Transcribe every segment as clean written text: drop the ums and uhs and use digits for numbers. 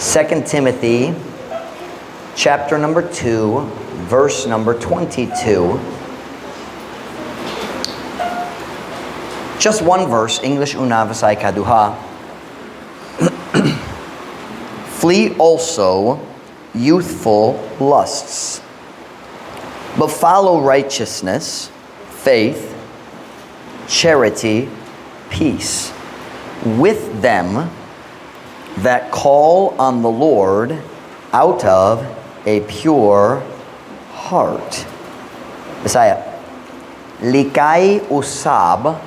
2 Timothy chapter number 2, verse number 22. Just one verse, English una vasay kaduha. Flee also youthful lusts, but follow righteousness, faith, charity, peace, with them that call on the Lord out of a pure heart. Bisaya. Likay usab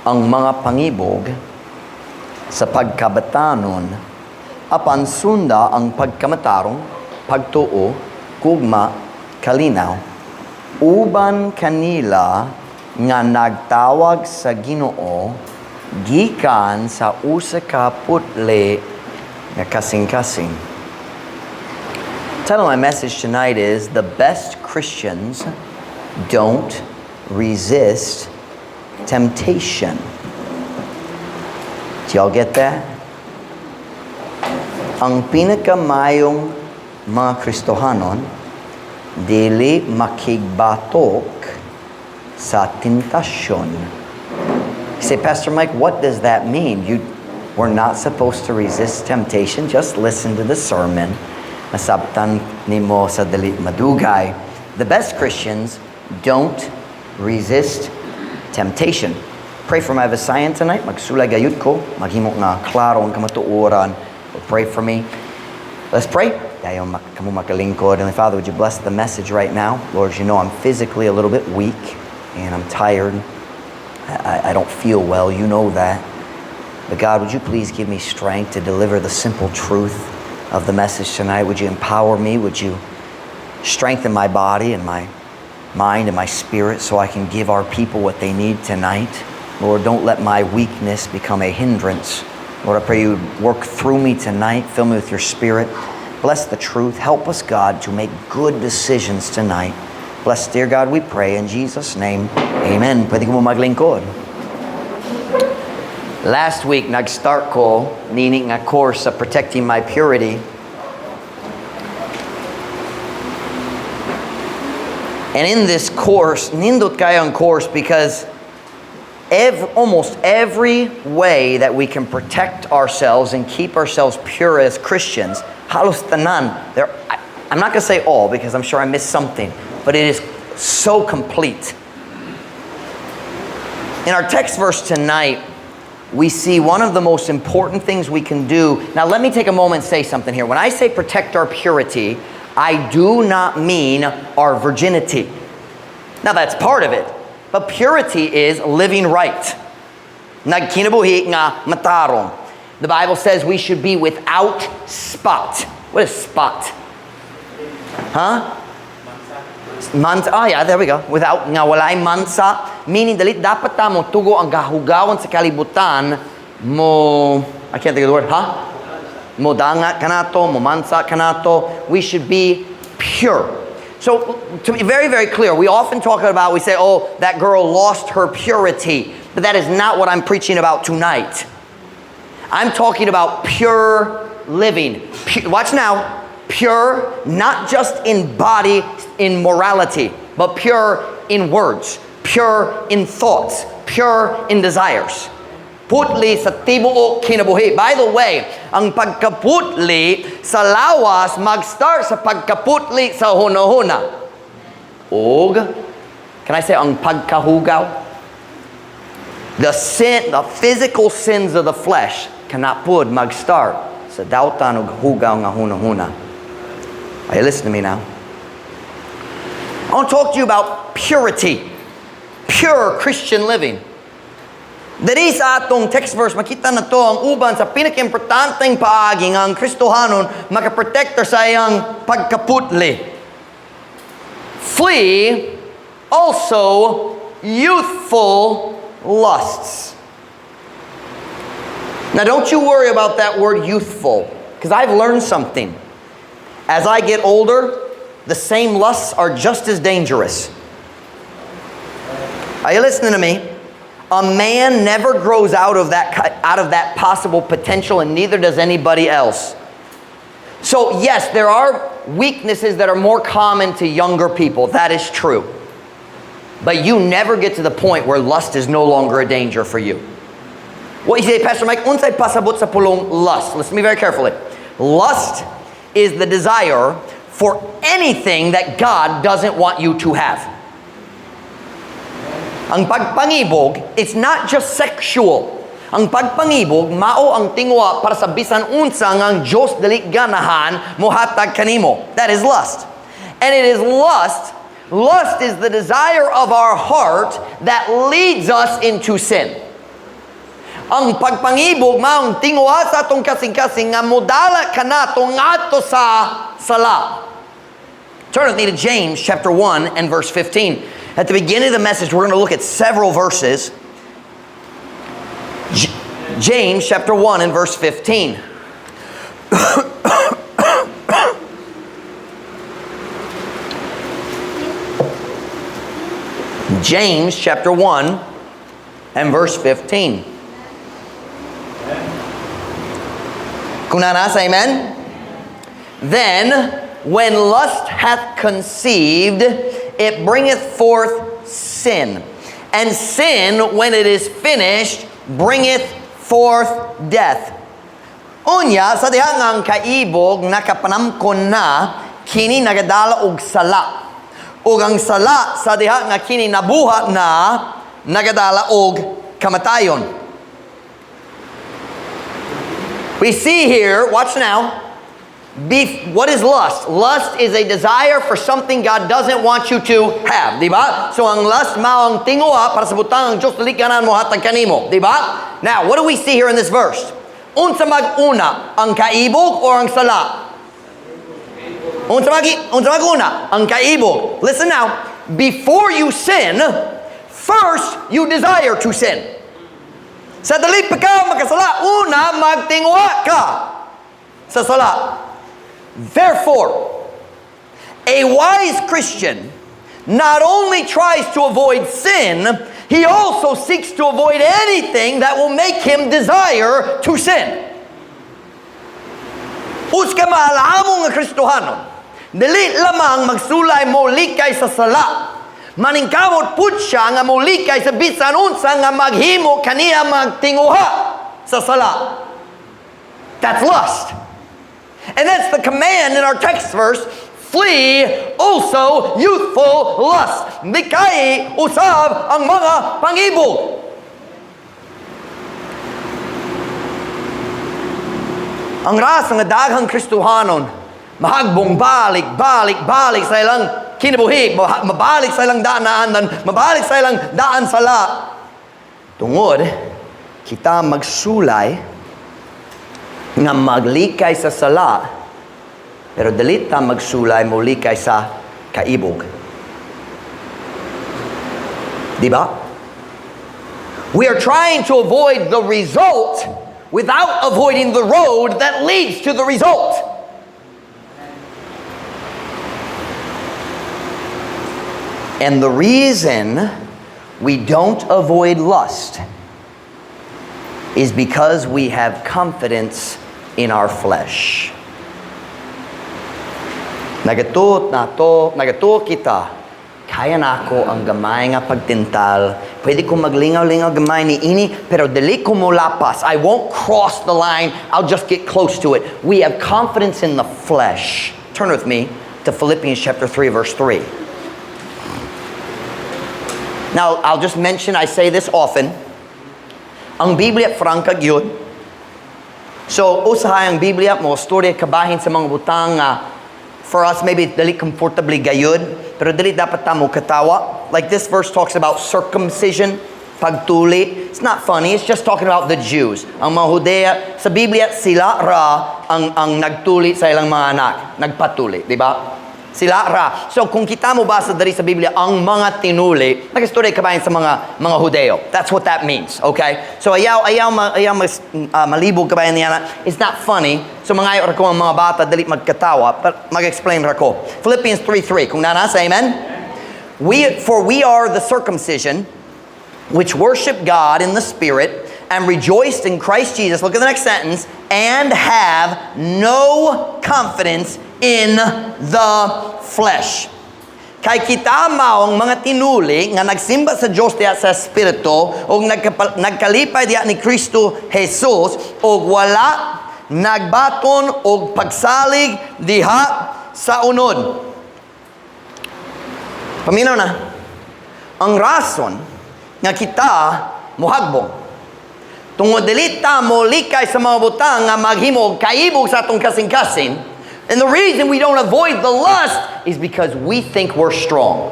ang mga pangibog sa pagkabatanon, apan sunda ang pagkamatarong, pagtuo, kugma, kalinaw, uban kanila nga nagtawag sa Ginoo gikan sa usa ka putli nga kasing-kasing. The title of my message tonight is The Best Christians Don't Resist Temptation. Do y'all get that? Ang pinakamayong mga Kristohanon dili makigbatok sa tentasyon. You say, Pastor Mike, what does that mean? We're not supposed to resist temptation. Just listen to the sermon. Masabtan nimo sa dali madugay. The best Christians don't resist temptation. Pray for my Visayan tonight. Magsulay gayud ko. Maghimo nga klaro ang kamatuoran. Pray for me. Let's pray. Dayo kamu makalingkod. And Father, would you bless the message right now? Lord, you know I'm physically a little bit weak and I'm tired. I don't feel well, you know that. But God, would you please give me strength to deliver the simple truth of the message tonight? Would you empower me? Would you strengthen my body and my mind and my spirit so I can give our people what they need tonight? Lord, don't let my weakness become a hindrance. Lord, I pray you would work through me tonight. Fill me with your spirit. Bless the truth. Help us, God, to make good decisions tonight. Bless, dear God, we pray in Jesus' name. Amen. Pwede ko mo maglingkod. Last week, nag-start ko nini nga course of protecting my purity. And in this course, nindot kayo ang course because almost every way that we can protect ourselves and keep ourselves pure as Christians, halos tanan. I'm not going to say all because I'm sure I missed something, but it is so complete. In our text verse tonight, we see one of the most important things we can do. Now, let me take a moment and say something here. When I say protect our purity, I do not mean our virginity. Now, that's part of it. But purity is living right. Nagkinabuhi nga matarong. The Bible says we should be without spot. What is spot? Huh? Mansa. Oh yeah, there we go. Without nga walay mansa, meaning dalit dapat ta mo tugo ang gahugawan sa kalibutan mo. I can't think of the word. Huh? Mo danga kanato, mo mansa kanato. We should be pure. So to be very, very clear, we often talk about, we say, oh, that girl lost her purity. But that is not what I'm preaching about tonight. I'm talking about pure living. Watch now. Pure, not just in body, in morality, but pure in words, pure in thoughts, pure in desires. Putli sa tibuok kinabuhi. By the way, ang pagkaputli sa lawas mag-start sa pagkaputli sa hunahuna. Og, can I say ang pagkahugaw? The physical sins of the flesh cannot pud mag-start sa dautan og hugaw nga hunahuna. Are you listening to me now? I want to talk to you about purity. Pure Christian living. Dari sa atong text verse, makita na to ang uban sa pinaka-importanteng paagi nga ang Kristohanon makaprotector sa iyang pagkaputli. Flee also youthful lusts. Now don't you worry about that word youthful, because I've learned something. As I get older, the same lusts are just as dangerous. Are you listening to me? A man never grows out of that possible potential, and neither does anybody else. So yes, there are weaknesses that are more common to younger people. That is true. But you never get to the point where lust is no longer a danger for you. What you say, Pastor Mike, unsay pasabot sa pulong lust? Listen to me very carefully. Lust is the desire for anything that God doesn't want you to have. Ang pagpangibog, it's not just sexual. Ang pagpangibog, mao ang tingwa para sa bisan unsa nga ang Diyos dili ganahan mohatag kanimo. That is lust. And it is lust. Lust is the desire of our heart that leads us into sin. Ang pagpangibog, mao ang tingwa sa atong kasing-kasing nga modala kanato ngadto sa sala. Turn with me to James chapter 1 and verse 15. At the beginning of the message, we're going to look at several verses. James chapter 1 and verse 15. James chapter 1 and verse 15. Kung nasa, amen? Then, when lust hath conceived, it bringeth forth sin. And sin, when it is finished, bringeth forth death. Unya, sa dihang ang kaibog nakapanamkon na, kini nagadala og sala. Ug ang sala sa diha nga kini nabuhat na, nagadala og kamatayon. We see here, watch now, what is lust? Lust is a desire for something God doesn't want you to have, di ba? So ang lust mao ang tingwa para sa butang ang Diyos dili ganahan mo hatag kanimo, di ba? Now, what do we see here in this verse? Unsa mag-una, ang kaibog or ang sala? Unsa mag-una, ang kaibog. Listen now, before you sin, first you desire to sin. Sa dali pa ka makasala, una magtingwa ka sa sala. Therefore, a wise Christian not only tries to avoid sin, he also seeks to avoid anything that will make him desire to sin. Uska maalamo nga Kristohanon, dili lamang magsulay mo likay sa sala. Maningkamot pud siya nga mulikay sa bisan unsa nga maghimo kaniya magtinguha sa sala. That's lust. And that's the command in our text verse, flee also youthful lust. Mikay usab ang mga pangibog. Ang rasa nga daghang Kristohanon mahagbong balik sa ilang kinabuhi, mabalik sa ilang daanan, mabalik sa ilang daan sala. Tungod, kita magsulay nga maglikay sa sala, pero dili ta magsulay mo likay sa kaibog. Di ba? We are trying to avoid the result without avoiding the road that leads to the result. And the reason we don't avoid lust is because we have confidence in our flesh. Nagato kita, kaya na ako ang gamay nga pagtintal. Pwede ko maglingaw-lingaw gamay ni ini, pero dili ko mo lapas. I won't cross the line. I'll just get close to it. We have confidence in the flesh. Turn with me to Philippians chapter 3, verse 3. Now, I'll just mention, I say this often, ang Biblia franca gyud. So, usahay ang Biblia mo storya kabahin sa mga butang for us maybe dali comfortably gayud, pero dali dapat ta mo katawa. Like this verse talks about circumcision, pagtuli. It's not funny, it's just talking about the Jews. Ang mga Hudea, sa Biblia sila ra ang nagtuli sa ilang mga anak, nagpatuli, di ba? Sila ra. So kung kita mo basa dari sa Biblia ang mga tinuli, nagistorya kabayan sa mga Hudeo. That's what that means, okay? So ayaw malibog kabayan niya na, it's not funny. So mga ra ko ang mga bata dali magkatawa, but mag-explain ra ko. Philippians 3:3. Kung nanasa, amen? For we are the circumcision which worship God in the Spirit and rejoiced in Christ Jesus. Look at the next sentence. and have no confidence in the flesh. Kay kita maong mga tinuli nga nagsimba sa Diyos diya sa Espiritu o nagkalipay diya ni Kristo Jesus o wala nagbaton o pagsalig diha sa unod. Paminaw na. Ang rason nga kita muhagbong tungod dili ta mo likay sa mga butang nga maghimo kaibog sa atong kasing-kasing. And the reason we don't avoid the lust is because we think we're strong.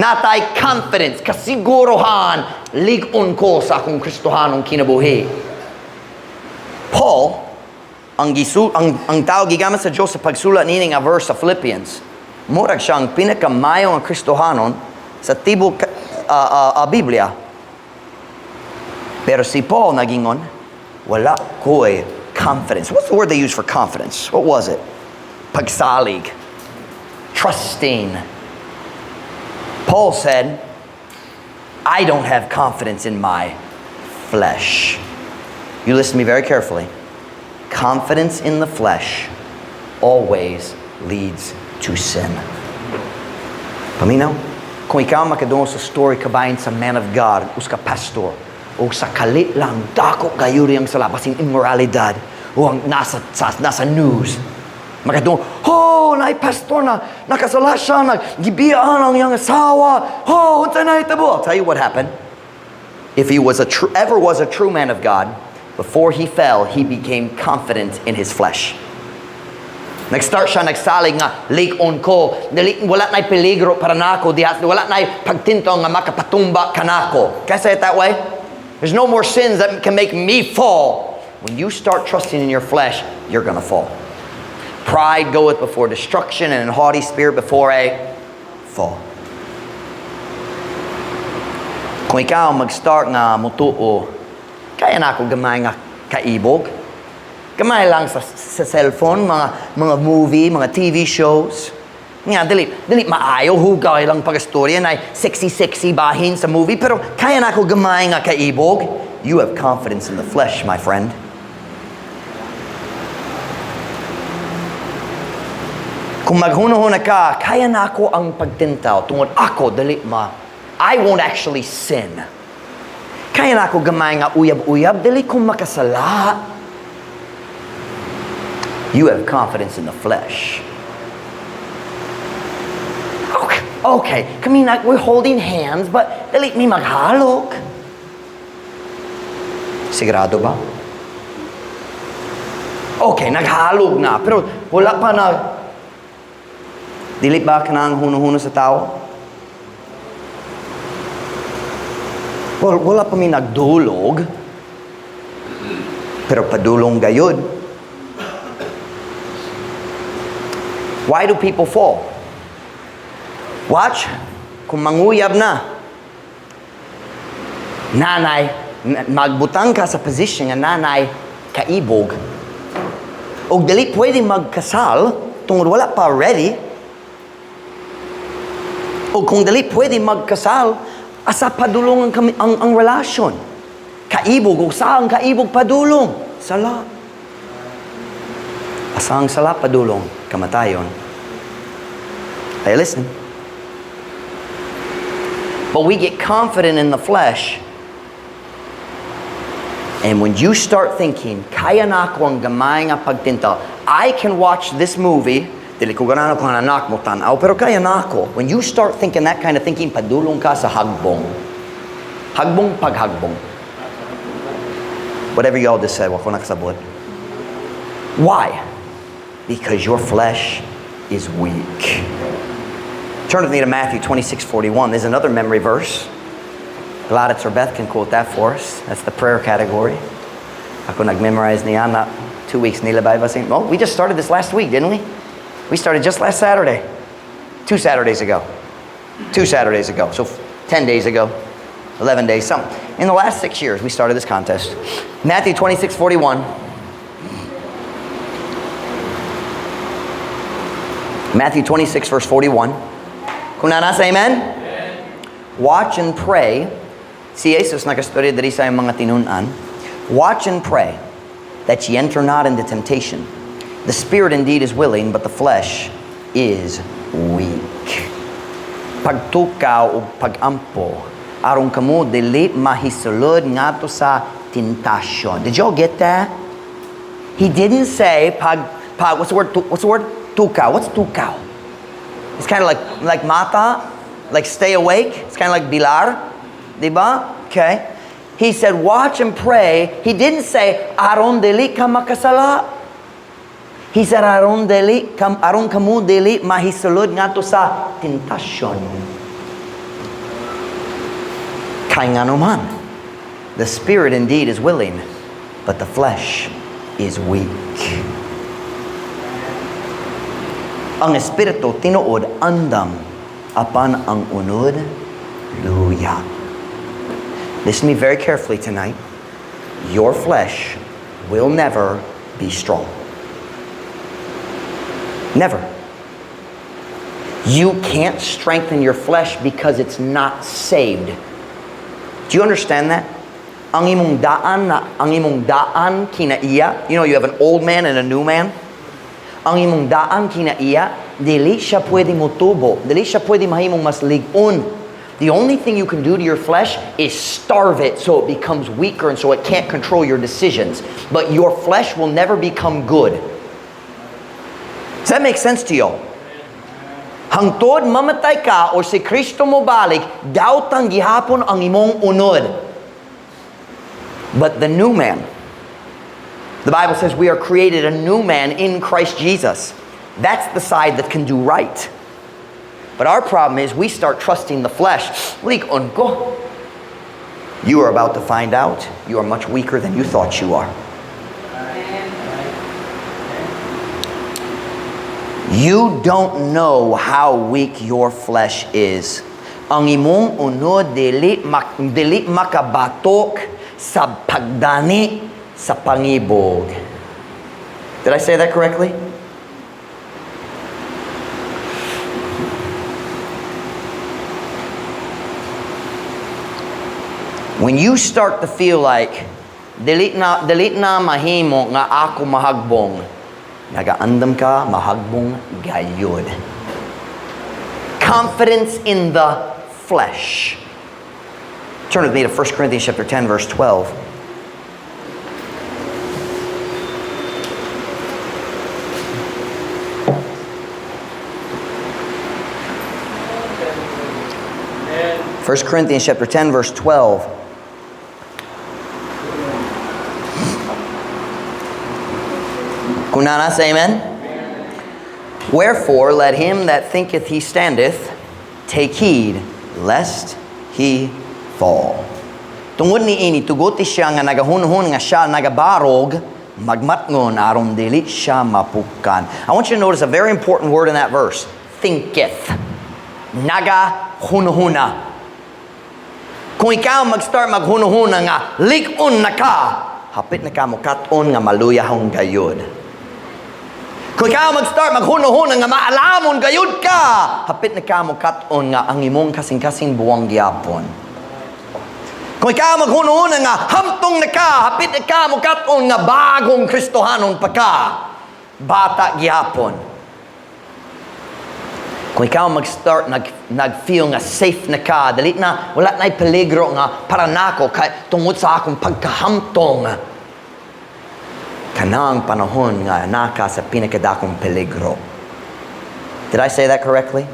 Natay confidence, kasiguruhan, ligon ko sa akong Kristohanong kinabuhi. Paul, ang tao gigamit sa Diyos sa pagsulat nining a verse sa Philippians, murag siyang pinakamayong ang Kristohanon sa tibok Biblia. Pero si Paul nagingon, wala ko'y confidence. What's the word they use for confidence? What was it? Pagsalig. Trusting. Paul said, I don't have confidence in my flesh. You listen to me very carefully. Confidence in the flesh always leads to sin. Paminaw? Kung ikaw makadungo sa story kabayan sa man of God, uska pastor, o sa kalit lang, dako gayuri ang salabasing immoralidad, o ang nasa news. Makadungo, naay pastor na, nakasala siya, nagbibiyaan ang iyang asawa, unsa na itabo. I'll tell you what happened. If he was ever was a true man of God, before he fell, he became confident in his flesh. Nag-start siya, nagsalig nga, lik-on ko, wala na'y peligro para nako, wala na'y pagtinto nga makapatumba kanako. Can I say it that way? There's no more sins that can make me fall. When you start trusting in your flesh, you're going to fall. Pride goeth before destruction, and a haughty spirit before a fall. Kung ikaw mag-start nga mutuo, kaya na ako gamay nga kaibog. Gamay lang sa cellphone, mga movie, mga TV shows. Nga, dili maayo, hugay lang pag-istorya na sexy bahin sa movie, pero kaya na ako gamay nga kaibog. You have confidence in the flesh, my friend. Kung maghuno-huna ka, kaya na ako ang pagtintaw, tungod ako, I won't actually sin. Kaya na ako gamay nga uyab-uyab, dili kong makasala. You have confidence in the flesh. Okay, we're holding hands, but dili mi maghalok. Sigurado ba? Okay, naghalog na, pero wala pa na. Dili ba ka na ang huno-huno sa tao? Well, wala pa mi nagdulog, pero padulong gayud. Why do people fall? Watch, kung manguyab na, nanay, magbutang ka sa position nga nanay, kaibog, o dali pwede magkasal, tungod wala pa ready, o kung dali pwede magkasal, asa padulong ang relasyon. Kaibog, o saan kaibog padulong? Sala. Asang sala padulong? Kamatayon. Hey, listen. But we get confident in the flesh. And when you start thinking, kaya na ako ang gamay nga pagtinta, I can watch this movie, dili ko ganaan ako anak mo tanaw, pero kaya na ako. When you start thinking that kind of thinking, padulong ka sa hagbong. Hagbong paghagbong. Whatever y'all just said, wako nakasabot. Why? Because your flesh is weak. Turn with me to Matthew 26:41. There's another memory verse. Gladys or Beth can quote that for us. That's the prayer category. Ako nag-memorize niya na 2 weeks nilabay ba sing. Oh, we just started this last week, didn't we? We started just last Saturday. 2 Saturdays ago. 2 Saturdays ago. So 10 days ago. 11 days. Some. In the last 6 years, we started this contest. Matthew 26:41. Matthew 26, verse 41. Kung nasa, amen? Watch and pray. Si Jesus nakastorya diri sa mga tinunan. Watch and pray that ye enter not into temptation. The spirit indeed is willing, but the flesh is weak. Pagtukaw o pagampo aron kamo dili mahisulod ngadto sa tentasyon. Did y'all get that? He didn't say what's the word? Tukaw. What's tukaw? It's kind of like mata, like stay awake. It's kind of like bilar, diba? Okay. He said watch and pray. He didn't say aron dili ka makasala. He said aron kamo dili mahisulod ngadto sa tentasyon. Kay nga naman, the spirit indeed is willing, but the flesh is weak. Ang espiritu tinuod andam apan ang unod luya. Listen to me very carefully tonight. Your flesh will never be strong. Never. You can't strengthen your flesh because it's not saved. Do you understand that? Ang imong daan kinaiya. You know, you have an old man and a new man. Ang imong daan kinaiya, dili siya pwede motubo. Dili siya pwede mahimong mas ligon. The only thing you can do to your flesh is starve it so it becomes weaker and so it can't control your decisions. But your flesh will never become good. Does that make sense to you? Hangtod mamatay ka o si Kristo mo balik, daotang gihapon ang imong unod. But the new man, the Bible says we are created a new man in Christ Jesus. That's the side that can do right. But our problem is we start trusting the flesh. Ligon ko. You are about to find out you are much weaker than you thought you are. You don't know how weak your flesh is. Ang imong unod dili makabatok sa pagdani sa pangibog. Did I say that correctly? When you start to feel like dili na mahimo nga ako mahagbong, nagaandam ka, mahagbong gayud. Confidence in the flesh. Turn with me to 1 Corinthians chapter 10, verse 12. First Corinthians chapter 10, verse 12. Kunana, say amen? Wherefore, let him that thinketh he standeth take heed, lest he fall. Tungod ni ini, tuguti siya nga nagahunhun nga siya nagabarog, magmatngon aron dili siya mapukan. I want you to notice a very important word in that verse. Thinketh. Nagahunhuna. Kung ikaw mag-start maghunhuna nga, likon na ka, hapit na ka mo katon nga maluyahong gayod. Kung ikaw mag-start maghunahuna nga maalamon gayud ka, hapit na ka mo katon nga ang imong kasing-kasing buwang gyapon. Kung ikaw maghunahuna nga hamtong na ka, hapit na ka mo katon nga bagong Kristohanon pa ka, bata gyapon. Kung ikaw mag-start nag-feel nga safe na ka, dali na wala na'y peligro nga para nako tungod sa akong pagkahamtong, kanang panahon nga naka sa pinakadakong peligro. Did I say that correctly?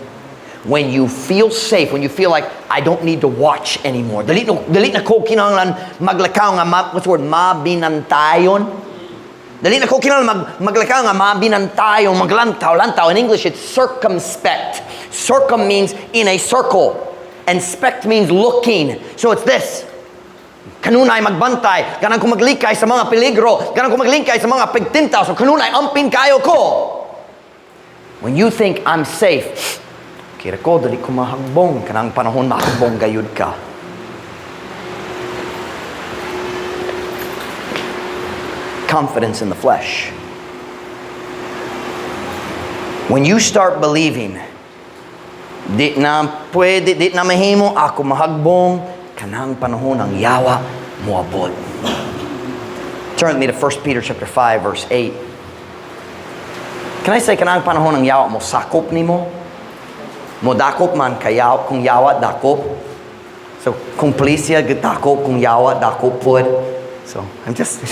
When you feel safe, when you feel like I don't need to watch anymore. Dali na ko kinahanglan maglakaw nga what's the word? Mabinantayon. Dali na ko kinahanglan maglakaw nga mabinantayon, maglantaw. In English it's circumspect. Circum means in a circle and spect means looking. So it's this. Kanunay magbantay, ganang ko maglikay sa mga peligro, ganang ko maglikay sa mga pagtintaw, so kanunay ampin kayo ko. When you think I'm safe, kira ko dali ko mahagbong, kanang panahon mahagbong gayud ka. Confidence in the flesh. When you start believing, di na mahimo ako mahagbong, kanang panahon ang yawa moabot. Turn with me to 1 Peter chapter 5, verse 8. Can I say, kanang panahon ng yawa mo sakop nimo? Mo dakop man kayaw kung yawa dakop. So kung pleasya dakop kung yawa dakop pod. So I'm just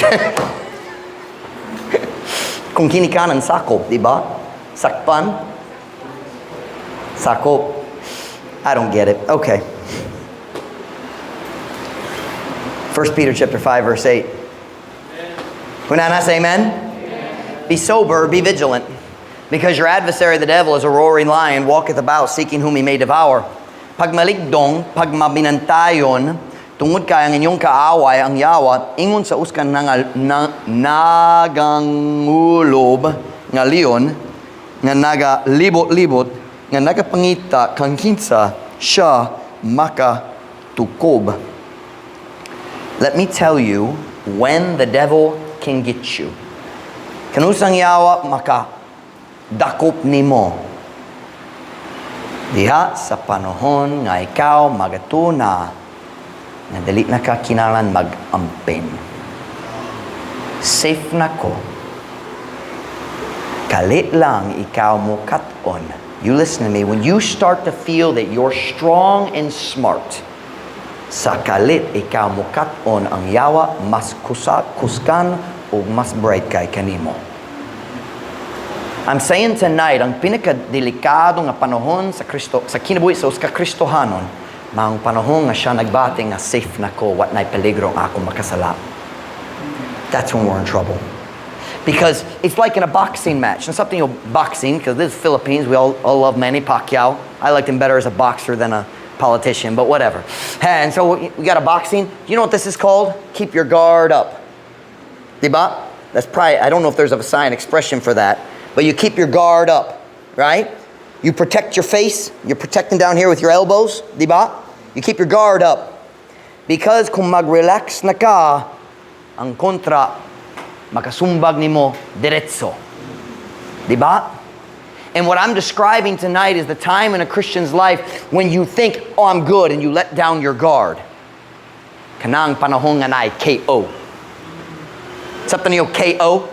kung kinikanan sakop, di ba? Sakpan. Sakop. I don't get it. Okay. 1 Peter chapter 5, verse 8. Kunana, say amen? Amen? Be sober, be vigilant, because your adversary the devil is a roaring lion, walketh about, seeking whom he may devour. Pagmaligdong, pagmabinantayon, tungod kay ang inyong kaaway, ang yawa, ingon sa uskan nagangulob, nga leon, nga nagalibot-libot, nga nagapangita, kang kinsa, siya makatukob. Let me tell you when the devil can get you. Kanusang yawa maka dakop nimo. Diha sa panahon nga ikaw magatuna nga dali na ka kinalan mag-ampin. Safe na ko. Kalit lang ikaw mo katon. You listen to me. When you start to feel that you're strong and smart, sa kalit ikaw mo katon ang yawa mas kuskan o mas bright kay kanimo. I'm saying tonight, ang pinakadelikado nga panahon sa Kristo, sa kinabuhi sa Kristohanon, maang panahon nga siya nagbati nga safe na ko, wat na'y peligro ang ako makasala. That's when we're in trouble. Because it's like in a boxing match. And something, boxing, because this is Philippines, we all love Manny Pacquiao. I liked him better as a boxer than a politician, but whatever. And so we got a boxing. You know what this is called? Keep your guard up. Diba? That's probably, I don't know if there's a sign expression for that, but you keep your guard up, right? You protect your face. You're protecting down here with your elbows, diba? You keep your guard up. Because kung mag-relax na ka, ang kontra, makasumbag nimo diretso. Diba? And what I'm describing tonight is the time in a Christian's life when you think, oh, I'm good, and you let down your guard. Kanang panahon nga na'y KO. Something you KO?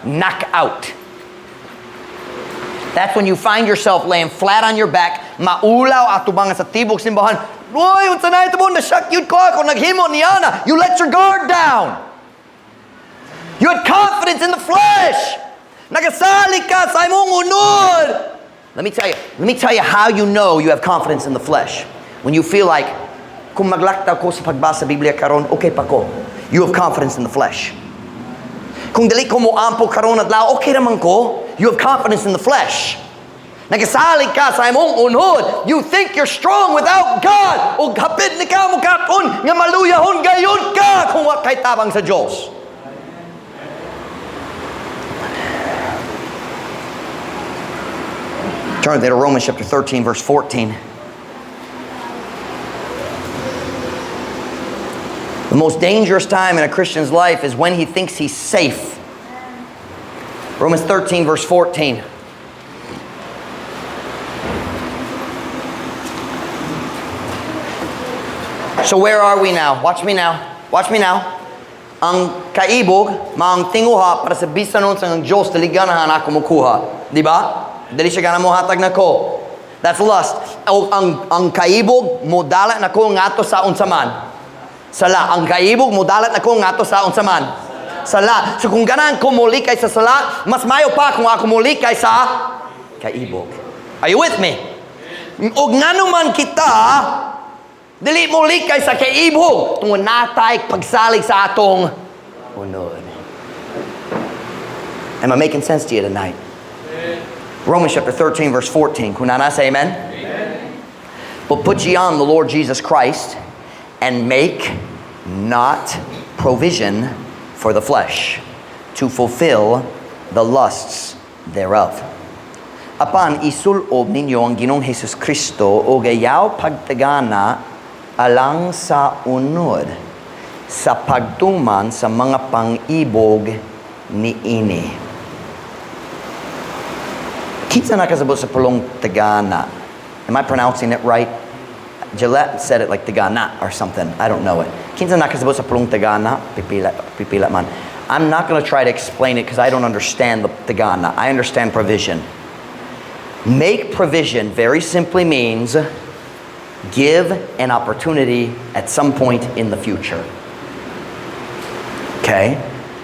Knock out. That's when you find yourself laying flat on your back, maulaw atubang sa tibok simbahan. Uy, unsa na ito mo? Nasyak yun ko ako, naghimo niya na. You let your guard down. You had confidence in the flesh. Nagasali ka sa imong unod. Let me tell you how you know you have confidence in the flesh. When you feel like, kung maglakta ko sa pagbasa Biblia karon, okay pa ko. You have confidence in the flesh. Kung dali ko mo ampo karon adlaw, okay naman ko. You have confidence in the flesh. Nagasali ka sa imong unod. You think you're strong without God. O hapit ni ka mo katon nga maluyahon gayon ka kung wa kay tabang sa Dios. Turn to Romans chapter 13, verse 14. The most dangerous time in a Christian's life is when he thinks he's safe. Romans 13, verse 14. So where are we now? Watch me now. Watch me now. Ang kaibog, maang tinguha para sa bisanon sa Diyos, taliganahan ako mukuha. Di ba? Dali siya gana mo hatag na ko. That's lust. O ang kaibog, modala na ko ngato sa unsaman. Sala. Ang kaibog, modalat na ko ngato sa unsaman. Sala. So kung ganang kumuli kay sa sala, mas mayo pa kung ako muli kay sa kaibog. Are you with me? O ngano man kita, dili muli kay sa kaibog. Tungod natay pagsalig sa atong unod. Am I making sense to you tonight? Romans chapter 13, verse 14. Kunana, say amen? Amen. But put ye on the Lord Jesus Christ, and make not provision for the flesh to fulfill the lusts thereof. Apan isulob ninyo ang Ginoong Hesus Kristo o gayaw pagtagana alang sa unod sa pagtuman sa mga pang-ibog niini. Kinsa nakasabot sa pulong tagana? Am I pronouncing it right? Gillette said it like tagana or something. I don't know it. Kinsa nakasabot sa pulong tagana? Pipila man. I'm not going to try to explain it because I don't understand the Tigana. I understand provision. Make provision very simply means give an opportunity at some point in the future. Okay?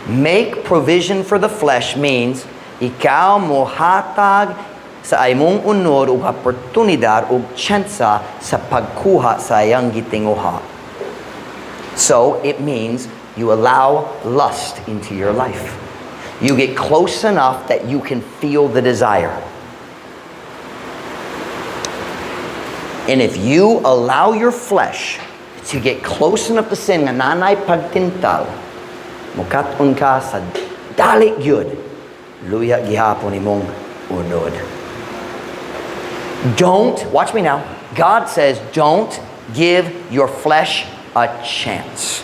Make provision for the flesh means ikaw mohatag sa imong unod ug oportunidad ug tsansa sa pagkuha sa iyang gitinguha. So it means you allow lust into your life. You get close enough that you can feel the desire. And if you allow your flesh to get close enough to sin nga nanay pagtintal, mukat-on ka sa dali gyud, luya gihapon imong unod. Don't, watch me now, God says don't give your flesh a chance.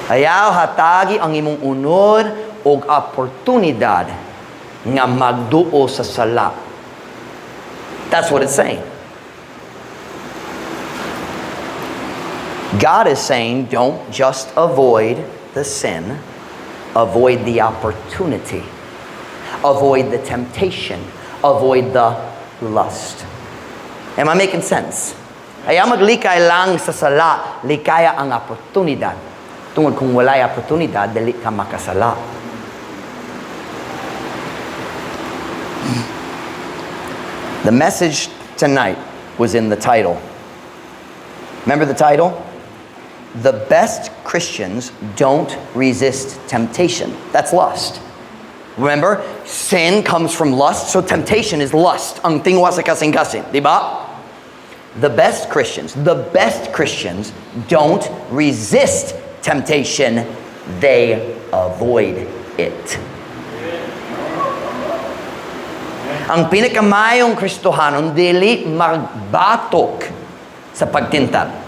Ayaw hatagi ang imong unod og oportunidad nga magduo sa sala. That's what it's saying. God is saying, don't just avoid the sin, avoid the opportunity, avoid the temptation, avoid the lust. Am I making sense? Ayaw maglikay lang sa sala, likaya ang oportunidad. Tungod kung walay oportunidad, dali ka makasala. The message tonight was in the title. Remember the title? The best Christians don't resist temptation. That's lust. Remember, sin comes from lust, so temptation is lust. Ang tingwa sa kasing-kasing, di ba? The best Christians don't resist temptation, they avoid it. Ang pinakamayong Kristohanon dili magbatok sa pagtintal.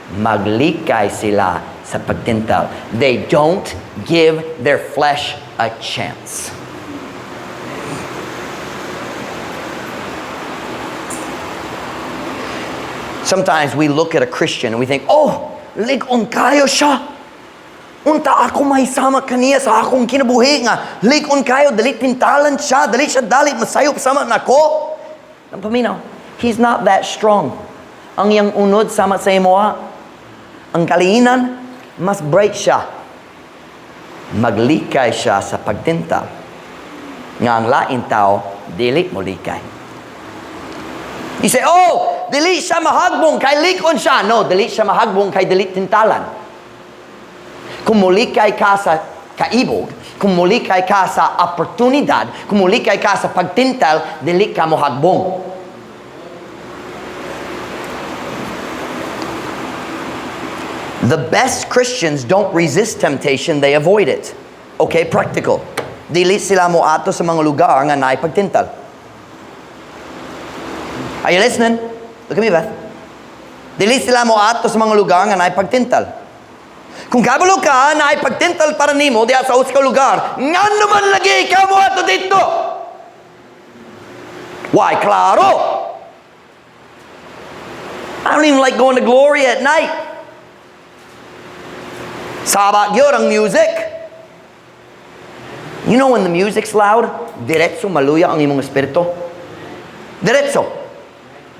Maglikay sila sa pagtintal. They don't give their flesh a chance. Sometimes we look at a Christian and we think, oh, lig-on kayo siya. Unta ako mahisama kaniya sa akong kinabuhi nga. Lig-on kayo, dali tintalan siya, dali siya dali masayop sama nako. Paminaw, he's not that strong. Ang iyang unod sama sa imoa. Ang kaliinan, mas bright siya. Maglikay siya sa pagtinta. Nga ang lain tao, dili mo likay. You say, oh, dili siya mahagbong kay likon siya. No, dili siya mahagbong kay dili tintalan. Kung mulikay ka sa kaibog, kung mulikay ka sa oportunidad, kung mulikay ka sa pagtintal, dili ka mo hagbong. The best Christians don't resist temptation, they avoid it. Okay, practical. Dili sila mo ato sa mga lugar nga naay pagtintal. Are you listening? Look at me, Beth. Dili sila mo ato sa mga lugar nga naay pagtintal. Kung kabalo ka, naay pagtintal para nimo diya sa usa ka lugar, nga naman lagi ka mo ato dito. Why? Claro. I don't even like going to Glory at night. Sabak yun ang music. You know when the music's loud, diretso maluya ang imong espiritu. Diretso.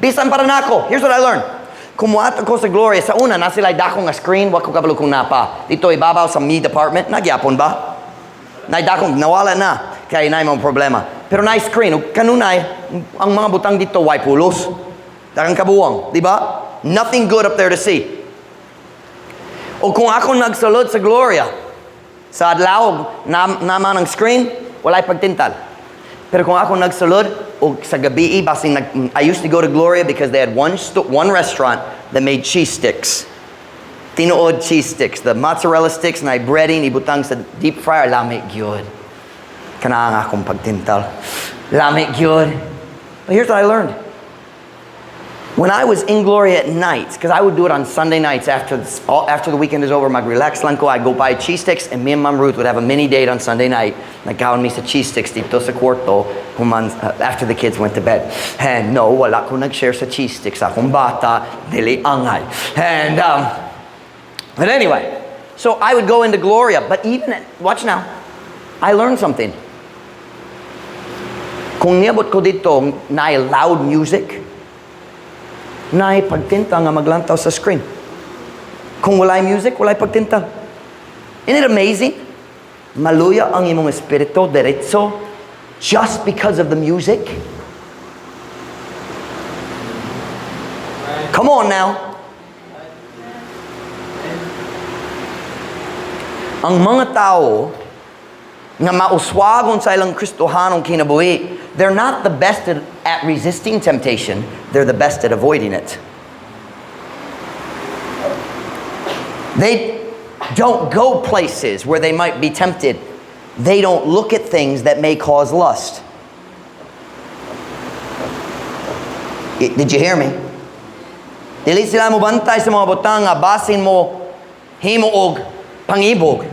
Bisan para nako. Here's what I learned. Kumuat ako sa Gloria, sa una, na sila dakong nga screen, wako kabalo kong napa. Dito ibabaw sa me department, nagyapon ba? Naidakong, nawala na. Kaya na yung problema. Pero na screen, kanunay, ang mga butang dito, way pulos. Dakang kabuwang, di ba? Nothing good up there to see. O kung ako nagsulod sa Gloria, sa adlaw, naman ang screen, walay pagtintal. Pero kung ako nagsulod, o sa gabi, I used to go to Gloria because they had one restaurant that made cheese sticks. Tinuod cheese sticks. The mozzarella sticks na breading, ibutang sa deep fryer, lamig gyud. Kanang akong pagtintal. Lamig gyud. But here's what I learned. When I was in Gloria at night, because I would do it on Sunday nights after the weekend is over, mag-relax lang ko, I'd go buy cheese sticks, and me and Mom Ruth would have a mini date on Sunday night. Nagkaon mi sa cheese sticks dito sa kwarto after the kids went to bed. And no, wala ko nag-share sa cheese sticks. Akong bata, dili angay. And, but anyway, So I would go into Gloria, but watch now, I learned something. Kung niabot ko dito na loud music, na pagtinta nga maglantaw sa screen. Kung walay music, walay pagtinta. Isn't it amazing? Maluya ang imong espiritu diretso just because of the music. Come on now. Ang mga tao nga mauswagon sa ilang Kristohanong kinabuhi, they're not the best at resisting temptation, they're the best at avoiding it. They don't go places where they might be tempted. They don't look at things that may cause lust. Did you hear me? Dili sila mo bantay sa mga butang nga basin mo himuog pangibog.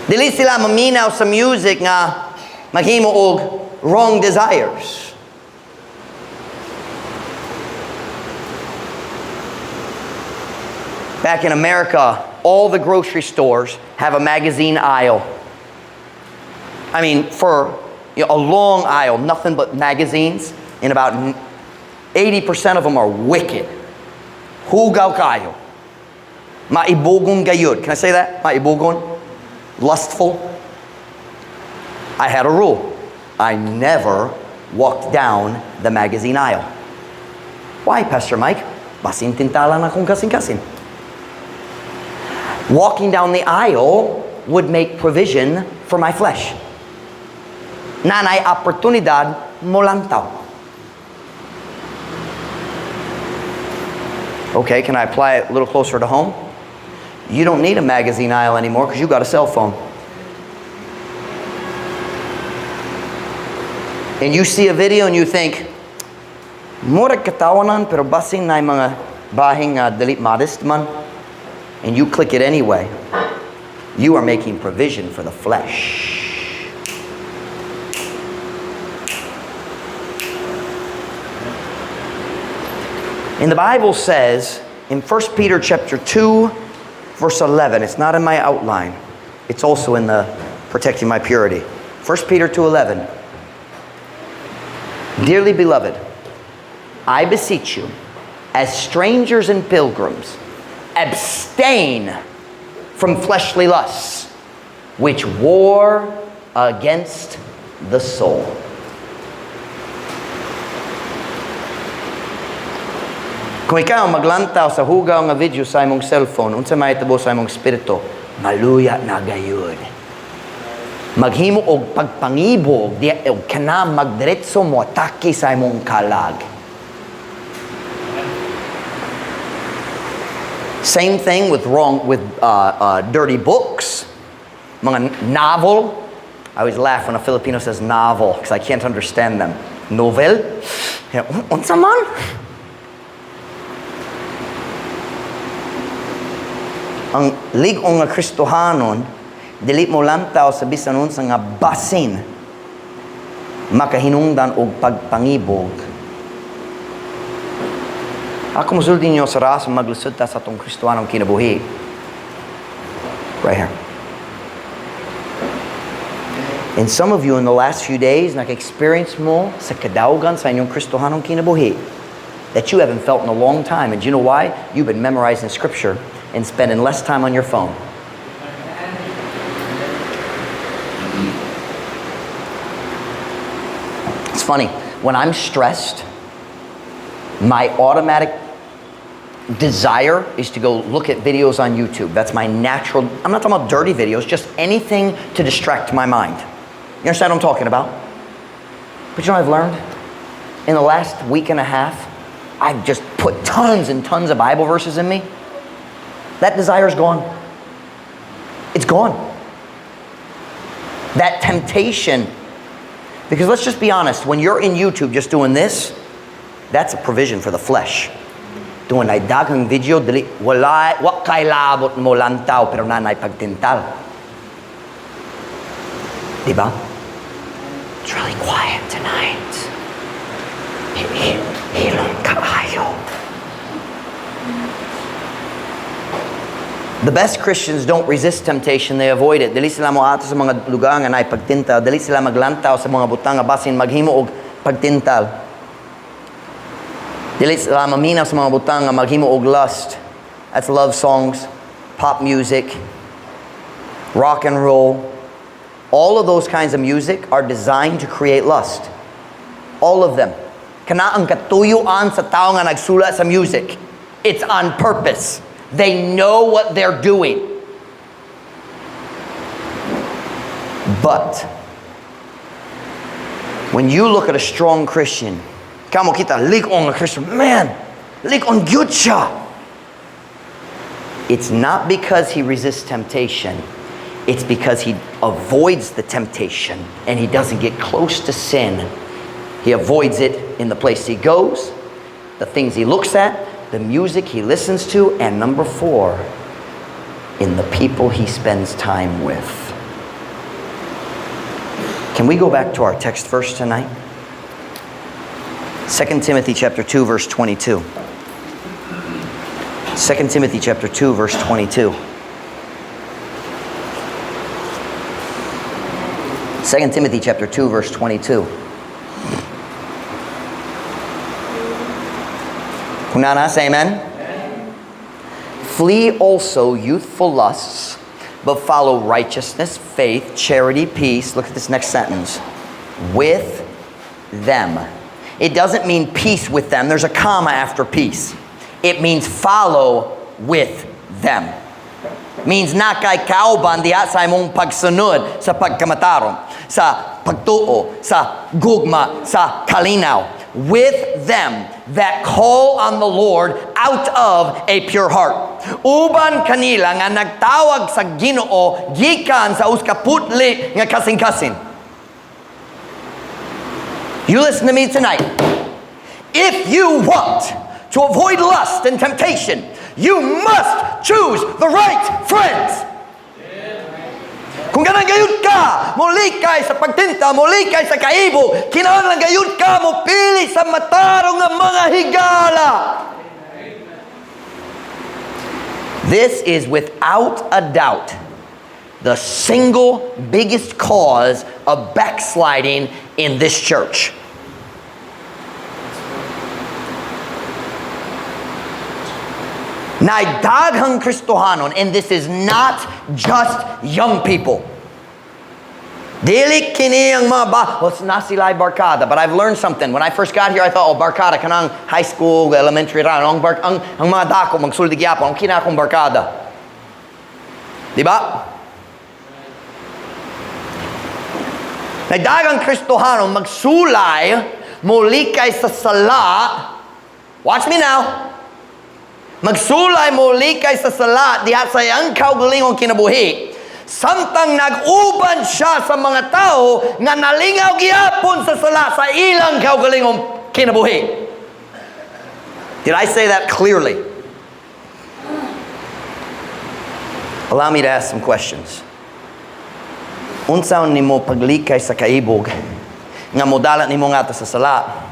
Dili sila maminaw sa music nga maghimuog wrong desires. Back in America, all the grocery stores have a magazine aisle. I mean, for a long aisle, nothing but magazines, and about 80% of them are wicked. Hugaw kayo. Maibugong gayud. Can I say that? Maibugong? Lustful. I had a rule. I never walked down the magazine aisle. Why, Pastor Mike? Basin tintala na kung kasing-kasing. Walking down the aisle would make provision for my flesh. Nanay oportunidad molantaw. Okay, can I apply it a little closer to home? You don't need a magazine aisle anymore because you got a cell phone. And you see a video and you think, murag katawanan pero basin na mga bahing delete modest man. And you click it anyway. You are making provision for the flesh. And the Bible says in 1 Peter chapter 2, verse 11, it's not in my outline. It's also in the Protecting My Purity. 1 Peter 2:11. Dearly beloved, I beseech you, as strangers and pilgrims, abstain from fleshly lusts, which war against the soul. Kung ikaw maglantaw sa hugaw nga video sa imong cellphone, unsa may tabo sa imong espiritu, maluya na gayud. Maghimo og pagpangibog, di og kana magdiretso mo atake sa imong kalag. Same thing with dirty books, mga novel. I always laugh when a Filipino says novel because I can't understand them. Novel? Unsa man? Ang ligong nga Kristohanon, dili mo lantaw sa bisan unsa nga basin makahinungdan og pagpangibog. Ako musulti niyo sa ras maglusod ta sa tong Kristohanong kinabuhi. Right here. And some of you in the last few days naka-experience mo sa kadaugan sa inyong Kristohanong kinabuhi that you haven't felt in a long time. And do you know why? You've been memorizing scripture and spending less time on your phone. It's funny, when I'm stressed, my automatic desire is to go look at videos on YouTube. That's my natural, I'm not talking about dirty videos, just anything to distract my mind. You understand what I'm talking about? But you know what I've learned? In the last week and a half, I've just put tons and tons of Bible verses in me. That desire's gone. It's gone. That temptation, because let's just be honest, when you're in YouTube just doing this, that's a provision for the flesh. Doon ay dagang video, dili wala wa kay labot mo lantaw pero nanay pagtintal. Diba? It's really quiet tonight. Hilong kaayo. The best Christians don't resist temptation, they avoid it. Dili sila moato sa mga lugar nga naay pagtintal, dili sila maglantaw sa mga butang nga basin maghimo og pagtintal. Dili sila maminaw sa mga butang nga maghimo og lust. That's love songs, pop music, rock and roll. All of those kinds of music are designed to create lust. All of them. Kana ang katuyuan sa tao nga nagsula sa music. It's on purpose. They know what they're doing. But when you look at a strong Christian, kamo kita lig on a Christian, man, lig on gyud siya. It's not because he resists temptation. It's because he avoids the temptation and he doesn't get close to sin. He avoids it in the place he goes, the things he looks at, the music he listens to, and number 4, in the people he spends time with. Can we go back to our text verse tonight? 2 Timothy chapter 2 verse 22. 2 Timothy chapter 2 verse 22. 2 Timothy chapter 2 verse 22. Kunana, say amen. Flee also youthful lusts, but follow righteousness, faith, charity, peace. Look at this next sentence. With them. It doesn't mean peace with them. There's a comma after peace. It means follow with them. Means na kay kauban diha sa imong pagsunod sa pagkamataron, sa pagtuo, sa gugma, sa kalinaw. With them that call on the Lord out of a pure heart. Uban kanila nga nagtawag sa Ginoo gikan sa uskaputli nga kasing-kasing. You listen to me tonight. If you want to avoid lust and temptation, you must choose the right friends. Kung ganang gayud ka, mulikay sa pagtinta, mulikay sa kaibog, kinahanglan gayud ka mo pili sa matarong nga mga higala. This is without a doubt the single biggest cause of backsliding in this church. Naidaghang Kristohanon, and this is not just young people. Dili kini ang mga na sila ay barkada. But I've learned something. When I first got here, I thought, barkada kanang high school, elementary ra. Ang mga dako magsulti gyapon, ang kina akong barkada. Di ba? Naidaghang Kristohanon magsulay, mulikay sa sala. Watch me now. Magsulay mo likay sa salat diha sa iyang kaugalingong kinabuhi. Samtang nag-uban siya sa mga tao nga nalingaw gihapon sa salat sa ilang kaugalingong kinabuhi. Did I say that clearly? Allow me to ask some questions. Unsaon nimo paglikay sa kaibog nga modalat nimo nga sa salat?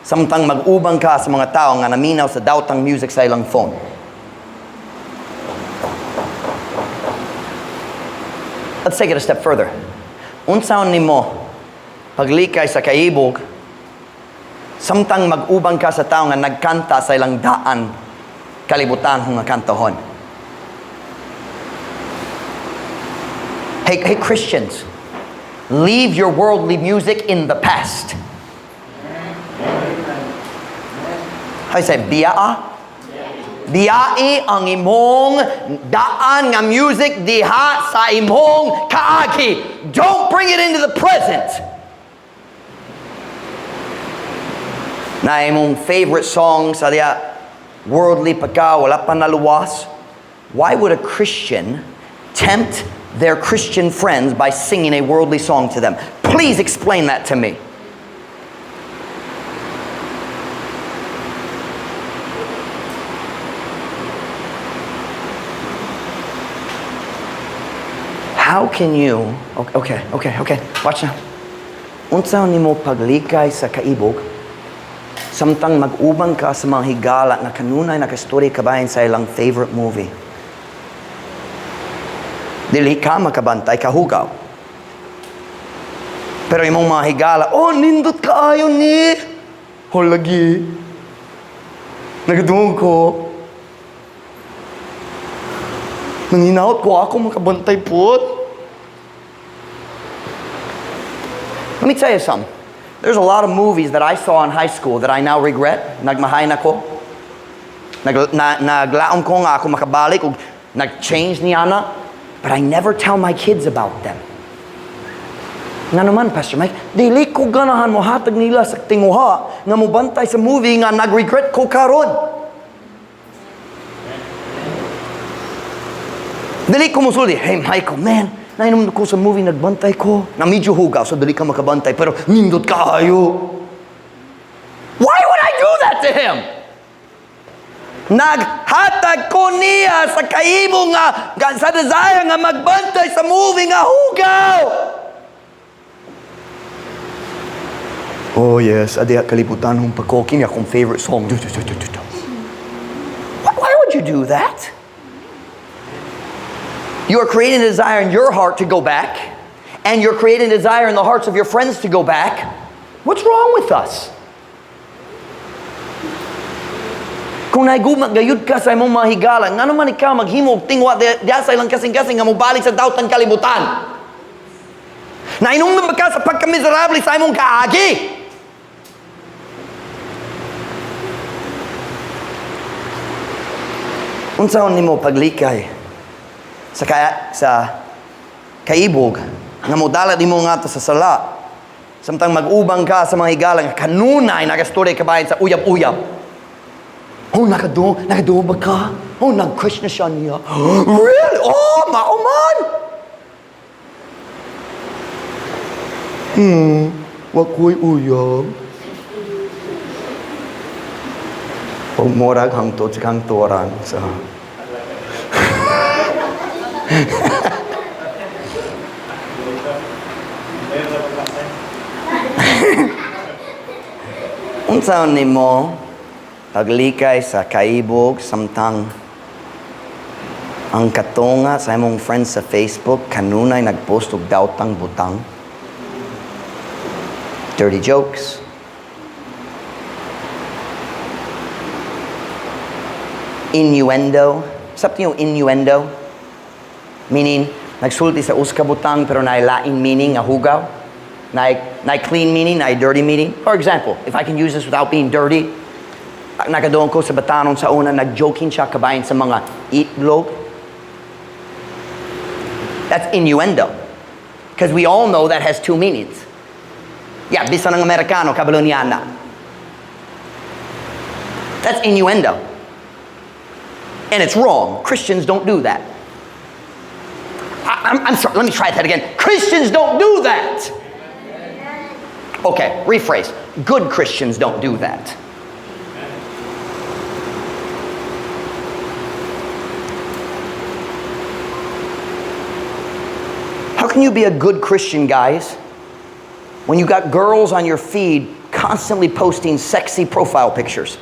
Samtang mag-ubang ka sa mga tao nga naminaw sa dautang music sa ilang phone. Let's take it a step further. Unsaon nimo paglikay sa kaibog samtang mag-ubang ka sa tao nga nagkanta sa ilang daan kalibutan nga kantahon. Hey Christians, leave your worldly music in the past. I say, biyaa? Biyai ang imong daan nga music diha sa imong kaagi. Don't bring it into the present. Na imong favorite song sa diya, worldly pagka, wala pa naluwas. Why would a Christian tempt their Christian friends by singing a worldly song to them? Please explain that to me. How can you, okay, watch now. Unsaon nimo paglikay sa kaibog, samtang mag-ubang ka sa mga higala na kanunay nakastorya kabayan sa ilang favorite movie. Dili ka makabantay, kahugaw. Pero imong mga higala, oh, nindot ka ayon ni. Oh, lagi. Nagadungog ko. Nanginaot ko ako makabantay po. Let me tell you something. There's a lot of movies that I saw in high school that I now regret. Nagmahay na ko. Naglaom ko nga ako makabalik ug nag-change niya na. But I never tell my kids about them. Nga naman, Pastor Mike, dili ko ganahan mo hatag nila sa tinguha nga mubantay sa movie nga nag-regret ko karon. Dili ko musulti, hey Michael, man, nainom ko sa movie nagbantay ko. Na medyo hugaw, so dili ka makabantay, pero nindot ka ayo. Why would I do that to him? Naghatag ko niya sa kaimo nga sa desire nga magbantay sa movie nga hugaw. Oh yes, adiha kalibutan hong pagkoki niya akong favorite song. Why would you do that? You are creating a desire in your heart to go back, and you're creating a desire in the hearts of your friends to go back. What's wrong with us? Kung naigumat gayud ka sa imong mga higala, nga naman ikaw maghimo og tingwa diya sa ilang kasing-kasing nga mobalik sa dautan kalibutan. Nainungdan ba ka sa pagkamiserable sa imong kaagi? Unsaon nimo paglikay sa kaibog nga modala nimo nga sa sala samtang mag-ubang ka sa mga higala nga kanunay nagastorya kabayan sa uyab-uyab. Oh, nakado ba ka? Oh, nag-crush na siya niya. Really? Oh, mauman! Wakoy uyab. Pagmorag hangtod sa hangtoran sa... Unsaon nimo paglikay sa kaibog samtang ang katunga sa imong friends sa Facebook kanunay nagpost og daotang butang, dirty jokes, innuendo. Sabto yung innuendo? Meaning, nagsulti sa uska butang pero nailaing meaning nga hugaw. Na clean meaning, na dirty meaning. For example, if I can use this without being dirty, nakadoon ko sa batanon sa una, nag-joking siya kabayan sa mga itlog. That's innuendo. Because we all know that has two meanings. Yeah, bisa ng Amerikano, kabalo niya na. That's innuendo. And it's wrong. Christians don't do that. I'm sorry, let me try that again. Christians don't do that. Okay, rephrase. Good Christians don't do that. How can you be a good Christian, guys, when you got girls on your feed constantly posting sexy profile pictures?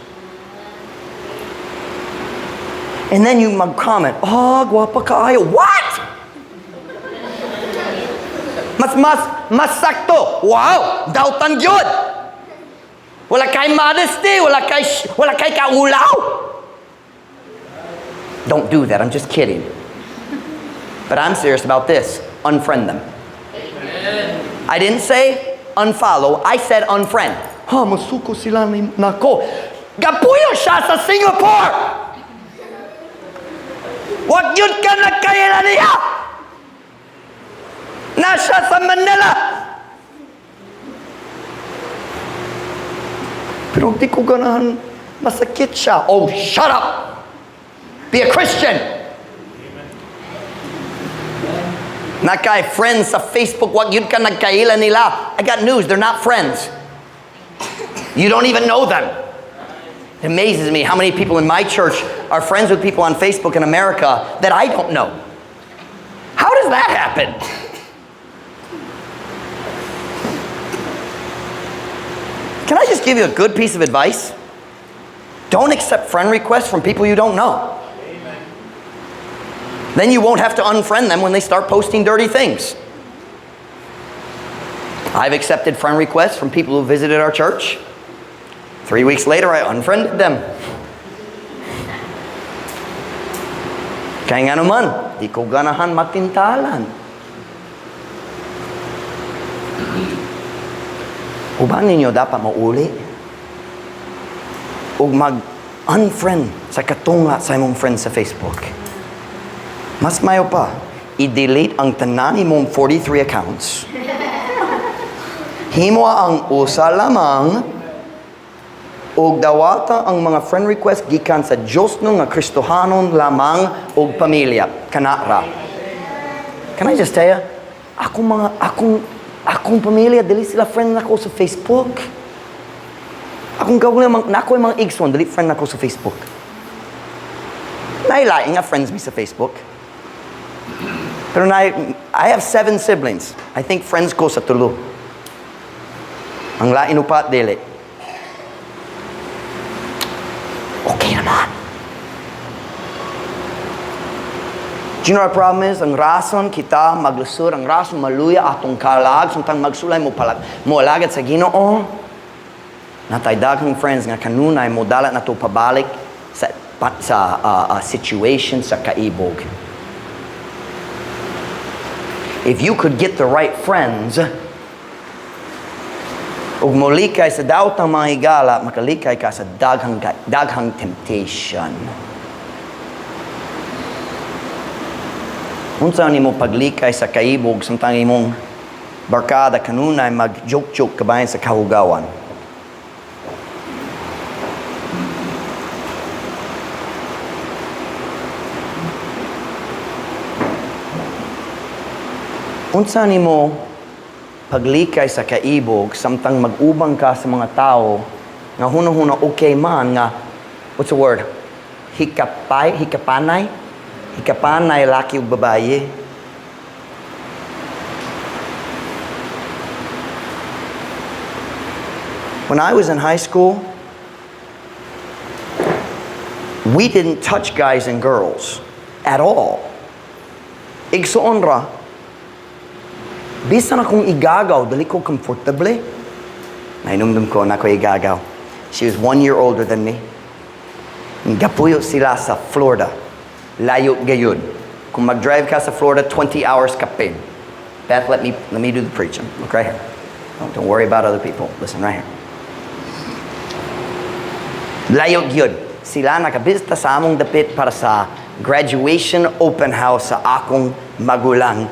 And then you mag-comment, oh, guwapa kaayo. What? Mas sakto. Wow, dautan gyud. Wala kay modesty, wala kay kaulaw. Don't do that. I'm just kidding. But I'm serious about this. Unfriend them. Amen. I didn't say unfollow. I said unfriend. Ha, masuko sila nako. Gapuyo siya sa Singapore. Wag yun ka nagkaila niya. Nasa sa Manila. Pero di ko ganahan masakit siya. Oh, shut up. Be a Christian. Nakay friends sa Facebook, wag yun ka nagkaila nila. I got news, they're not friends. You don't even know them. It amazes me how many people in my church are friends with people on Facebook in America that I don't know. How does that happen? Can I just give you a good piece of advice? Don't accept friend requests from people you don't know. Then you won't have to unfriend them when they start posting dirty things. I've accepted friend requests from people who visited our church. 3 weeks later, I unfriended them. Kaya nga naman, di ko ganahan matintalan. Uban ninyo dapat mauli ug mag-unfriend sa katunga sa imong friend sa Facebook. Mas mayo pa, i-delete ang tanan imong 43 accounts. Himo ang usa lamang ug dawata ang mga friend request gikan sa Dios no nga Kristohanon lamang ug pamilya kanara. Can I just tell you, akong pamilya dili sila friend nako sa Facebook. Akong gawin nako yung mga igsoon dili friend nako sa Facebook. Nailaing nga friends mi sa Facebook. Pero I have 7 siblings. I think friends ko sa tulo. Ang lain upat dili. Okay naman. Do you know what the problem is? Ang rason kita maglusur, ang rason maluya atong kalag, suntang magsulay mo alagad sa Ginoo. Natay daghang friends nga kanunay mo dalat na to pabalik sa situation sa kaibog. If you could get the right friends, ug molikay sa daotang mga higala, makalikay ka sa daghang temptation. Unsa nimo paglikay sa kaibog samtang imong barkada kanunay mag-joke-joke kabayan sa kahugawan? Unsa nimo paglikay sa kaibog samtang mag-ubang ka sa mga tao nga hunong-hunong okay man nga what's the word? Hikapanay laki ug babaye. When I was in high school, we didn't touch guys and girls at all. Igsuon ra, bisan akong igagaw, dali ko comfortable. Nainumdum ko na ako igagaw. She was 1 year older than me. Gapuyo sila sa Florida. Layo gayud. Kung mag-drive ka sa Florida, 20 hours ka paid. Beth, let me do the preaching. Look right here. Don't worry about other people. Listen right here. Layo gyud. Sila nakabisita sa among dapit para sa graduation open house sa akong magulang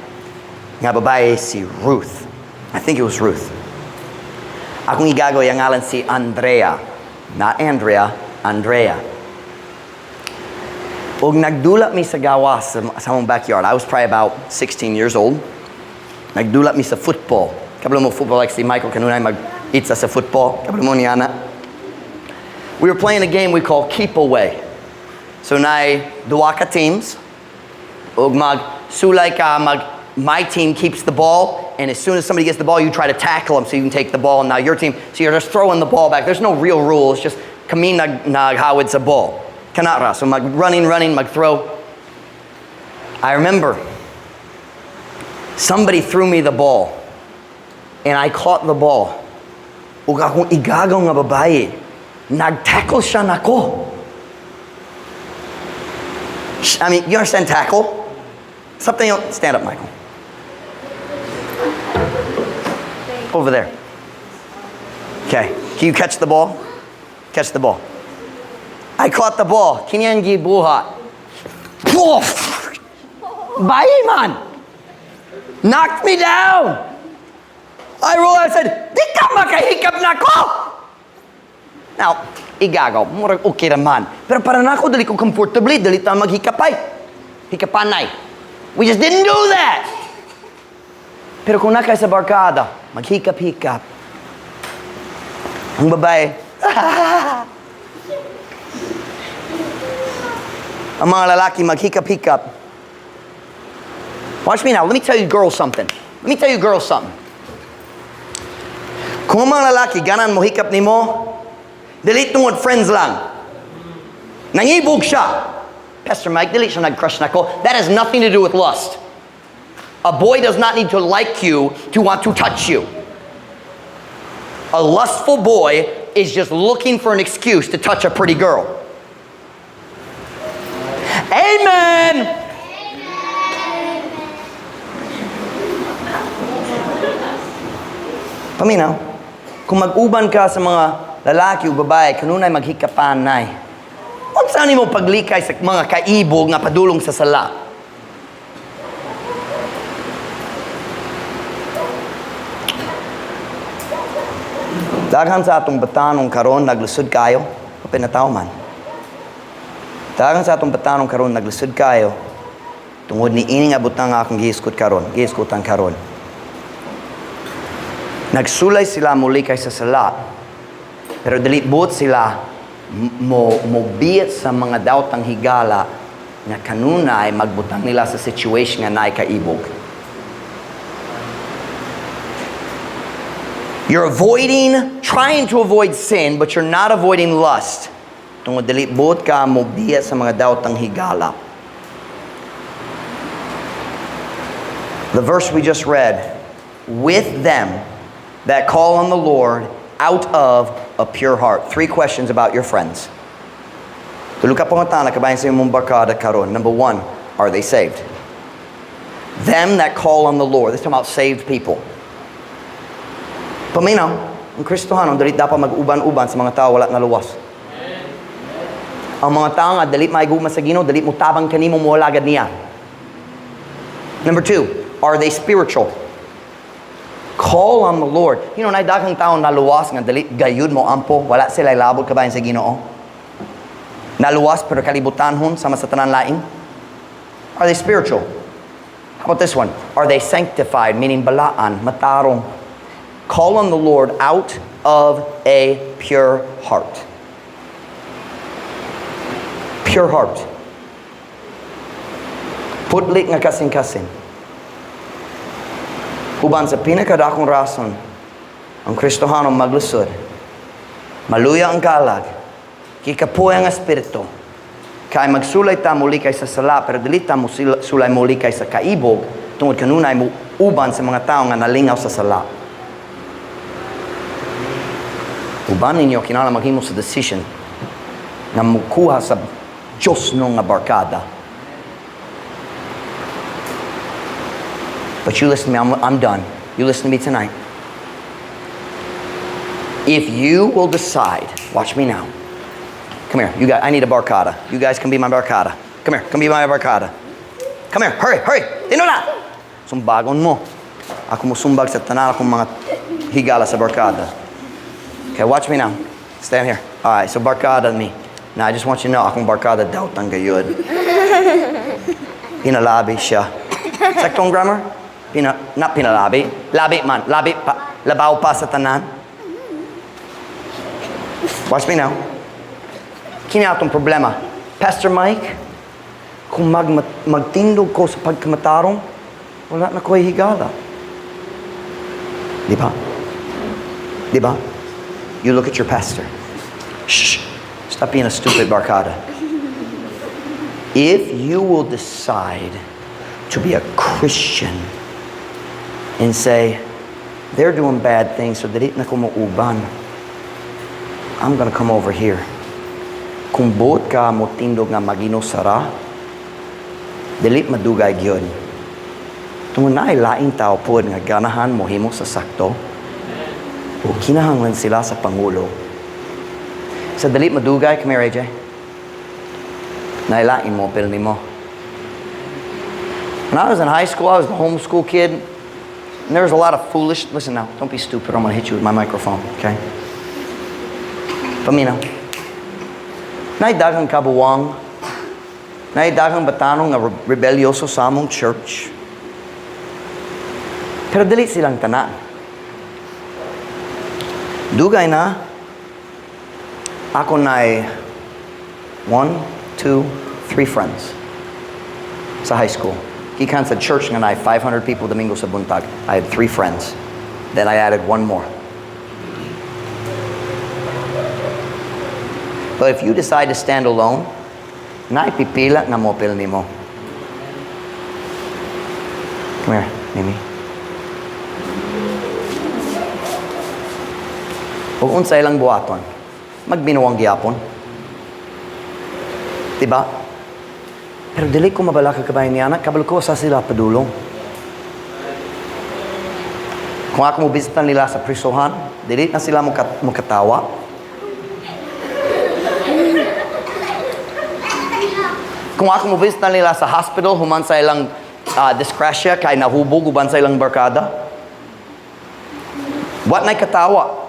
nga babae si Ruth. I think it was Ruth. Akong igagaw yung ngalan si Andrea. Not Andrea, Andrea. Og nagdula mi sa gawas sa mong backyard. I was probably about 16 years old. Nagdula mi sa football. Kabalo mo football like si Michael kanunay mag-itsa sa football. Kabalo mo niya na. We were playing a game we call Keep Away. So na duwa ka teams. Og sulay ka my team keeps the ball, and as soon as somebody gets the ball, you try to tackle them so you can take the ball. And now your team, so you're just throwing the ball back. There's no real rules, just kami naghawid sa ball. Kanara, so running, mag-throw. I remember somebody threw me the ball, and I caught the ball. Ug akong igagaw nga babae, nag-tackle siya nako. I mean, you understand tackle? Something else. Stand up, Michael. Over there. Okay. Can you catch the ball? Catch the ball. I caught the ball. Kinyan gibuhat. Poof! Bayi man! Knocked me down! I rolled, I said, di ka makahikap na ko! Now, igagaw, murag okay naman. Pero para na ako, dali ko comfortably, dali tayo maghikapay. Hikapanay. We just didn't do that! Pero kung nakay sa barkada, maghikap-hikap. Ang babae, ang mga lalaki maghikap-hikap. Watch me now. Let me tell you girls something. Kung ang mga lalaki ganan mo hikap nimo, delete tungod friends lang. Nangibog siya. Pastor Mike, dili siya nag-crush na ko. That has nothing to do with lust. A boy does not need to like you to want to touch you. A lustful boy is just looking for an excuse to touch a pretty girl. Amen! Paminaw, kung mag-uban ka sa mga lalaki o babae, kanunay maghikapan nay. Kung saan mo paglikay sa mga kaibog nga padulong sa sala? Daghan sa atong batanong karon naglusod kayo, pinataw man. Daghan sa atong batanong karon naglusod kayo, tungod ni ini nga butang akong gihiskutan karon. Nagsulay sila muli kay sa sala, pero dili buot sila mo biyat sa mga daotang higala nga kanunay magbutang nila sa situation nga naay kaibog. You're trying to avoid sin, but you're not avoiding lust. Tungod dili buot ka mo biyat sa mga daotang higala. The verse we just read, with them that call on the Lord out of a pure heart. 3 questions about your friends. Tulo ka pangatana kabayan sa imong barkada karon. Number 1, are they saved? Them that call on the Lord. This is about saved people. Paminaw, ang Kristohanon, dali dapat mag-uban-uban sa mga tao wala na luwas. Ang mga tao nga, dali maiguma sa Ginoo, dali mo tabang kanimo mo walagad niya. Number 2, are they spiritual? Call on the Lord. You know, naidakang taon naluwas nga dali gayud mo ampo, wala sila labot kabayan sa Ginoo. Naluwas pero kalibutanhon sama sa tanan laing. Are they spiritual? How about this one? Are they sanctified, meaning balaan, matarong? Call on the Lord out of a pure heart. Pure heart. Putlik nga kasing-kasing. Uban sa pinakadakong rason, ang Kristohanon maglusod, maluya ang kalag, kikapuya ang espiritu, kay magsulay ta muli kay sa sala, pero dili ta mo sulay muli kay sa kaibog, tungod kanunay mo uban sa mga tao nga nalingaw sa sala. Uban ninyo, kinala maghimo sa decision na mukuha sa Diyos nung nga barkada. But you listen to me, I'm done. You listen to me tonight. If you will decide, watch me now. Come here, I need a barkada. You guys can be my barkada. Come here, come be my barkada. Come here, hurry. Tino na! Sumbagon mo. Ako mo sumbag sa tanan akong mga higala sa barkada. Okay, watch me now. Stand here. Alright, so barkada me. Now, I just want you to know, akong barkada daw tang gayud. Pinalabi siya. Saktong grammar? Not pinalabi. Labi man. Labi pa. Labaw pa sa tanan. Watch me now. Kini atong problema. Pastor Mike, kung magtindog ko sa pagkamatarong, wala na ko'y higala. Di ba? You look at your pastor. Shh. Stop being a stupid barkada. If you will decide to be a Christian and say, they're doing bad things, so dili na ko mauban, I'm gonna come over here. Kung buot ka mo tindog nga maginusara, dili madugay gyud. Tungod na ay laing tao pod nga ganahan mo himo sa sakto, o kinahanglan sila sa Pangulo. Sa dili madugay, come here, AJ. Nailain mo, pilni mo. When I was in high school, I was the homeschool kid. And there was a lot of foolish... Listen now, don't be stupid. I'm going to hit you with my microphone, okay? Paminaw. Naidagang kabuwang. Naidagang batanong nga rebelyoso sa among church. Pero dili silang tanan. Dugay na, ako na'y 1, 2, 3 friends sa high school. Gikan sa church nga na'y 500 people Domingo sa buntag. I had 3 friends. Then I added 1 more. But if you decide to stand alone, Naipipila nga mopil nimo. Come here, Mimi. Kung unsay lang buhaton, magbinuwang gyapon. Diba? Pero dili ko mabala ka kabayan niya anak, kabal ko sa sila padulong. Kung ako mo bisita nila sa prisuhan, dili na sila mukatawa. Kung ako mo bisita nila sa hospital, human sa ilang disgrasya, kay nahubog, uban sa ilang barkada. What na'y katawa?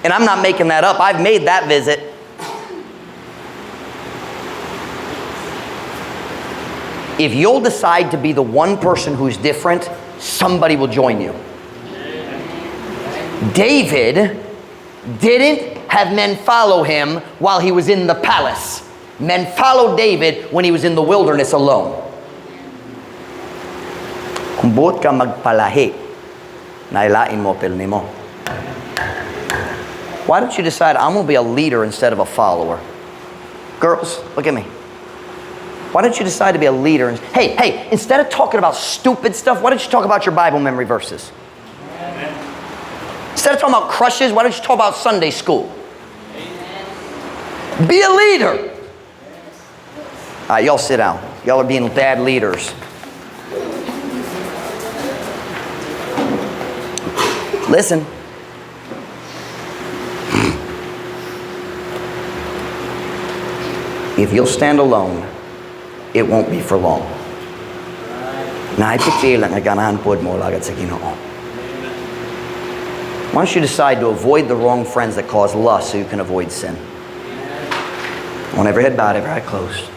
And I'm not making that up. I've made that visit. If you'll decide to be the one person who's different, somebody will join you. David didn't have men follow him while he was in the palace. Men followed David when he was in the wilderness alone. Kung buot ka magpalahi, nailain mo pilni mo. Why don't you decide, I'm going to be a leader instead of a follower? Girls, look at me. Why don't you decide to be a leader? Hey, instead of talking about stupid stuff, why don't you talk about your Bible memory verses? Amen. Instead of talking about crushes, why don't you talk about Sunday school? Amen. Be a leader. All right, y'all sit down. Y'all are being bad leaders. Listen. If you'll stand alone, it won't be for long. Naipipil ang ganahan pod mo lagad sa Ginoo. Why don't you decide to avoid the wrong friends that cause lust so you can avoid sin? I want every head bowed, every eye closed.